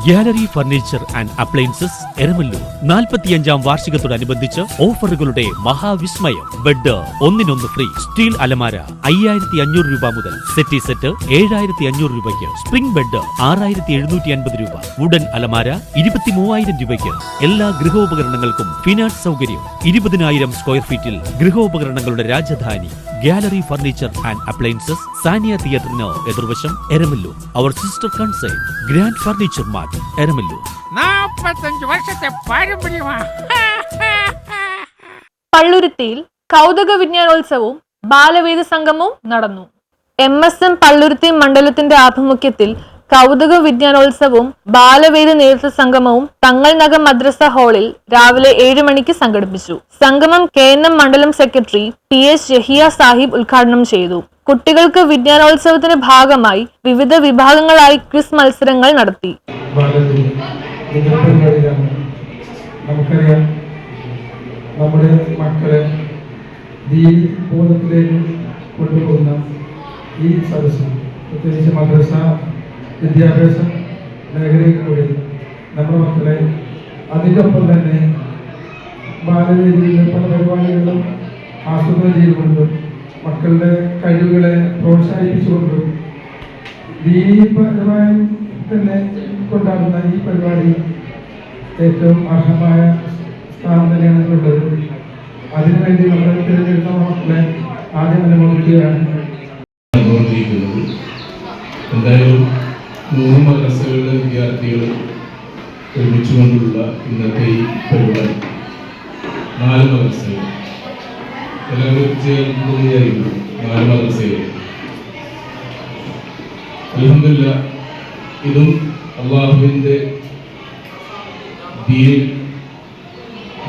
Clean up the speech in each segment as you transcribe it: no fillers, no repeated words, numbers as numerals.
Gallery furniture and Appliances Eramalloor 45-ാം വാർഷികത്തോടനുബന്ധിച്ച് ഓഫറുകളുടെ മഹാവിസ്മയം. ബെഡ് ഒന്നിനൊന്ന് ഫ്രീ. സ്റ്റീൽ അലമാര 5500 രൂപ മുതൽ. സെറ്റി സെറ്റ് 7500 രൂപയ്ക്ക്. സ്പ്രിംഗ് ബെഡ് 6750 രൂപ. വുഡൻ അലമാര 23000 രൂപയ്ക്ക്. എല്ലാ ഗൃഹോപകരണങ്ങൾക്കും ഫിനാൻസ് സൗകര്യം. 20000 സ്ക്വയർ ഫീറ്റിൽ ഗൃഹോപകരണങ്ങളുടെ Rajadhani gallery furniture and appliances, Sania തിയേറ്ററിന് എതിർവശം, എരമല്ലൂർ. അവർ sister concern grand furniture mart, Eramalloor. 45 വർഷത്തെ പാരമ്പര്യമാണ്. പള്ളുരുത്തിയിൽ കൗതുക വിജ്ഞാനോത്സവവും ബാലവേദ സംഗമവും നടന്നു. MSM പള്ളുരുത്തി മണ്ഡലത്തിന്റെ ആഭിമുഖ്യത്തിൽ കൗതുക വിജ്ഞാനോത്സവവും ബാലവേദ നേതൃത്വ സംഗമവും തങ്ങൾനഗർ മദ്രസ ഹാളിൽ രാവിലെ 7 മണിക്ക് സംഘടിപ്പിച്ചു. സംഗമം KNM മണ്ഡലം സെക്രട്ടറി PS ജഹിയ സാഹിബ് ഉദ്ഘാടനം ചെയ്തു. കുട്ടികൾക്ക് വിജ്ഞാനോത്സവത്തിന്റെ ഭാഗമായി വിവിധ വിഭാഗങ്ങളായി ക്വിസ് മത്സരങ്ങൾ നടത്തി. നമുക്കറിയാം, നമ്മുടെ മക്കളെ ദീനബോധത്തിലേക്ക് കൊണ്ടുപോകുന്ന ഈ സദസ്സ്, പ്രത്യേകിച്ച് മദ്രസ വിദ്യാഭ്യാസ മേഖലയിൽ കൂടി നമ്മുടെ മക്കളെ അതിൻ്റെ ഒപ്പം തന്നെ ബാലവേദിയിലെ പല പരിപാടികളും ആസൂത്രണം ചെയ്തുകൊണ്ടും മക്കളുടെ കഴിവുകളെ പ്രോത്സാഹിപ്പിച്ചുകൊണ്ടും ദീനീപരമായി തന്നെ കൊണ്ടാടുന്ന ഈ പരിപാടി ഏറ്റവും അർഹമായ സ്ഥാനം തന്നെയാണ് ഉള്ളത്. അതിനുവേണ്ടി നമ്മൾ തിരഞ്ഞെടുത്ത മക്കളെ ആദ്യം അനുമോദിക്കുകയാണ്. എന്തായാലും 3 മദ്രസകളിലെ വിദ്യാർത്ഥികൾ ഒരുമിച്ചുകൊണ്ടുള്ള ഇന്നത്തെ ഈ പരിപാടി 4 മദ്രസകൾ എല്ലാവരും ചേർന്നിരിക്കുന്നു. 4 മദ്രസകൾ അൽഹംദുലില്ലാഹ്, ഇതും അള്ളാഹുവിൻ്റെ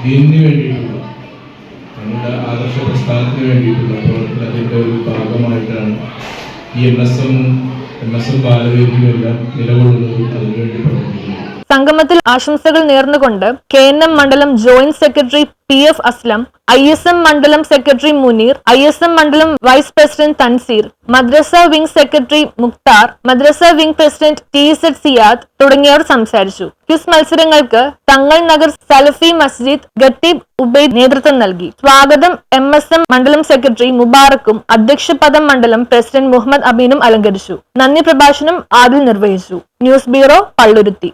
ദീനിന് വേണ്ടിയിട്ടുള്ള നമ്മുടെ ആദർശ പ്രസ്ഥാനത്തിന് വേണ്ടിയിട്ടുള്ള പ്രവർത്തനത്തിൻ്റെ ഒരു ഭാഗമായിട്ടാണ് ഈ MSM ബാലവേദിയുമെല്ലാം നിലകൊള്ളുന്നതും അതിനുവേണ്ടി പ്രവർത്തിക്കുന്നത്. സംഗമത്തിൽ ആശംസകൾ നേർന്നുകൊണ്ട് KNM മണ്ഡലം joint secretary PF Aslam, ISM മണ്ഡലം സെക്രട്ടറി മുനീർ, ISM മണ്ഡലം വൈസ് പ്രസിഡന്റ് തൻസീർ, മദ്രസ വിംഗ് സെക്രട്ടറി മുക്താർ, മദ്രസ വിംഗ് പ്രസിഡന്റ് TZ സിയാദ് തുടങ്ങിയവർ സംസാരിച്ചു. ക്വിസ് മത്സരങ്ങൾക്ക് തങ്ങൾ നഗർ സലഫി മസ്ജിദ് ഖത്തീബ് ഉബൈദ് നേതൃത്വം നൽകി. സ്വാഗതം MSM മണ്ഡലം സെക്രട്ടറി മുബാറക്കും അധ്യക്ഷപദം മണ്ഡലം പ്രസിഡന്റ് മുഹമ്മദ് അമീനും അലങ്കരിച്ചു. നന്ദി പ്രഭാഷണം ആദിൽ നിർവഹിച്ചു. News bureau, Palluruthy.